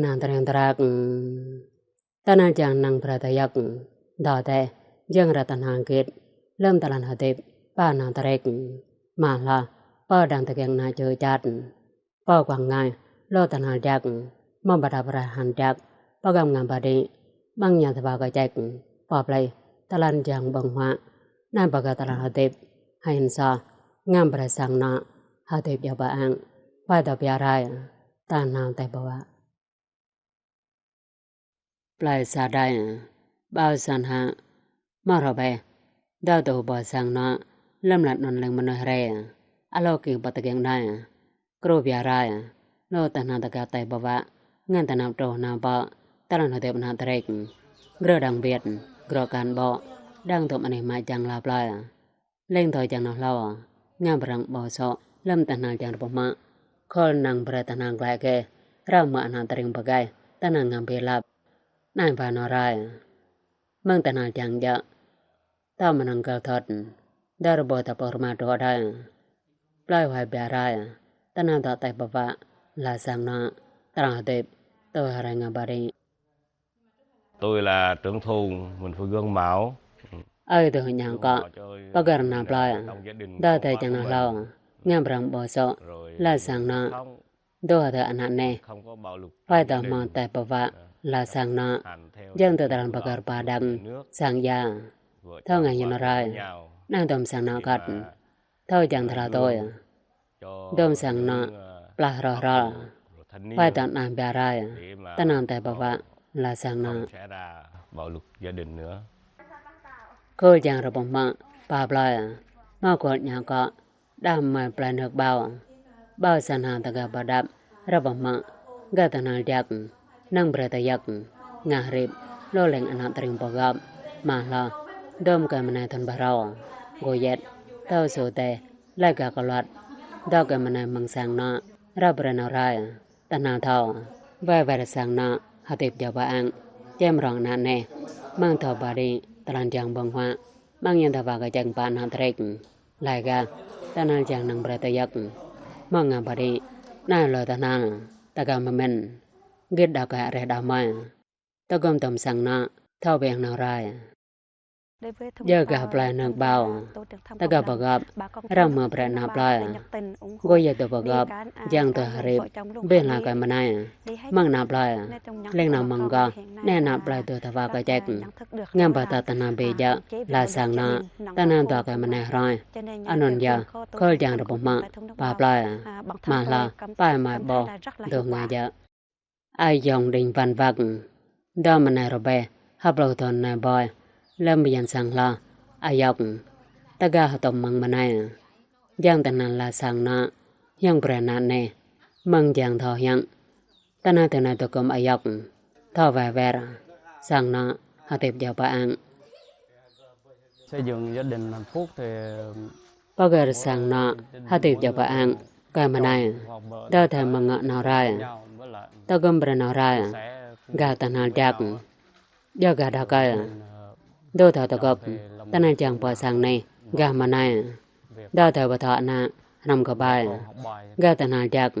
นางตรังตรักตนาจังนางพระตยักดาแต่ยังรัตนางเกตเริ่มตลันหะเตบป้านางตะเรกมาลาป้าดังตะแกงนาเจอจัดป้ากวางง่ายโลตนาจักมับดาบราหันจักป้ากำงามบาดีบังยาตบากะจักป้าไพลตลันจังบังหะนานปากะตลันหะเตบให้หินซางามประสังนาหะเตบยาบาอังป้าตะเปียรายตานางแต่บวะปลายสาได้บ่าวสันหะมารอเบดาวตัวบ่สังนาลำลัดนนเลงมโนเรอโลกิปตะเกงได้กรูเปียรายโลตนาตะกะไตบวะงันตนาโตนาบะตะลันหะเตบนาตะเรกกระดังเบียดกรอการบ่ดังตบอันมาจังลาปลายเล่งถอยจังนลางามปรังบ่ซอลำตนาจังปมะคอลนางประตนางไกลแกรามะนาตะริงปะไกตนางงามเปลับนายพานรายมังตนาจังยะตามันังกะทอดดารบ่ตะปรมาโตได้ปลายหายเปียรายตนาตะไตบวะลาสังนาตราเตบตัวหางบารีTôi là trưởng thôn, mình phải gương mẫu. Từ hồi nhàng có, bác gà nạp lại, đa thầy chẳng nạp lâu, ngàm răng bỏ sọ, là sang nọ, đô thờ anh hạn nè, phải tờ mòn tại bà vạ, là sang nọ, dân từ tầng bác gà bà đăng, sang gia, thơ ngày như nó rai, nàng tùm sang nọ gật, thôi chẳng thờ tôi, đôm sang nọ, bà rò rò, phải tờ nàng bè rai, ta nàng tại bà vạ, là sang nọ. Bạo lực gia đình nữa. Cô chàng rồi bóng mạng, bà blai mà quật nhà có, đam mài play nước bao sàn hàng ta gà bà đạp, rồi bóng mạng, gà ta nàng giặc, năng bè ta giặc, ngà rịp, lô lệnh anh hạng tình bò gặp, mà lo, đôm cái mà này thân bà rau, gồ dẹt, tao sổ tè, lại gà có loạt, đau cái mà này măng sang nọ, ra bè nào rai, ta nàng thao, vai vai sang nọ, hạ tiệp cho bà ăn, chém rong nạn nè, mang thọ bà đi, ta lan chàng bông hoa, mang nhân thọ bà cái chàng bàn hạ trek, lại gà, ta nan chàng năng bè ta giặc, mang ngà bà đi, nai lờ ta nàng, ta gà mà mình, ghét đào cả rẻ đào mai, ta gom tầm sang nọ, thao bèn nào rai. Giờ gà play nước bao, ta gà bà gặp, rong mà bè nạp lại, gôi giờ bà gặp, giang tờ hạ rịp, bên là cái mà này, mang nạp lại, lên nào mong gà, nè nạp lại tờ thà vào cái chạch, ngam bà ta nà bì dạ, là sang nà, ta nà tòa cái mà này rồi, anh giờ, khơi giang rồi bóng mạng, bà lại, mà là, bà mài bò, đồ ngà dạ. Ai dòng đình văn vạc, đó mà này rồi bè, hấp lâu thôn này bòi, lâm biên sang la, ai dọc, ta gà hạ tổng măng mà này, giang ta nàn là sang nà, yang bè nạn nè, măng giang thọ yang, ta nà thế này tôi cầm ai dọc, thọ vài vẻ, sang nà, hạ tiệp cho bà ăn. Xây dựng gia đình hạnh phúc thì Bà gà sang nà, hạ tiệp cho bà ăn, cái mà này, đó thầy măng ngọ nào rai, ta cầm bè nào rai, gà ta nà chắc, do gà đào cây, đô thọ ta gập, ta nà chẳng bỏ sang này, gà mà này, đó thầy bà thọ nà, nằm cả bài, gà ta nà chắc,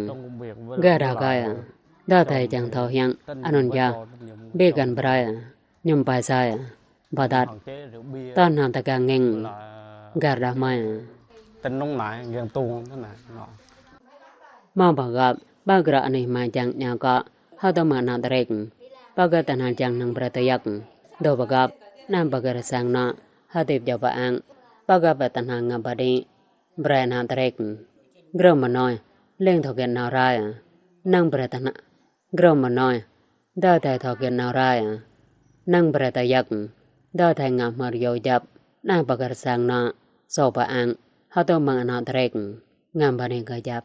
gà đào cây, đó thầy chẳng thọ hiện, anh giờ, bê gần bè, nhung bài sai, bà đạt, ta nà ta càng nghênh, gà đào mai. tính nóng nảy, ghen tuông thế này. Mà bà gặp, bà gà này mà chẳng nhà có, hào tao mà nà ta rek, bà gà ta nà chẳng nâng bè ta yak, đồ bà gặp, nam bà gà sang nà, hạ tiệp cho bà ăn, bà gặp bà ta nà ngà bà đi, bè nà ta rek, gồm mà nói, lên thọ ghen nào rai, năng bè ta nà, gồm mà nói, đó thầy thọ ghen nào rai, năng bè ta yak, đó thầy ngà mờ dô dập, nam bà gà sang nà, sổ bà ăn, hào tao mà nà ta rek, ngàm bà đi gà dập.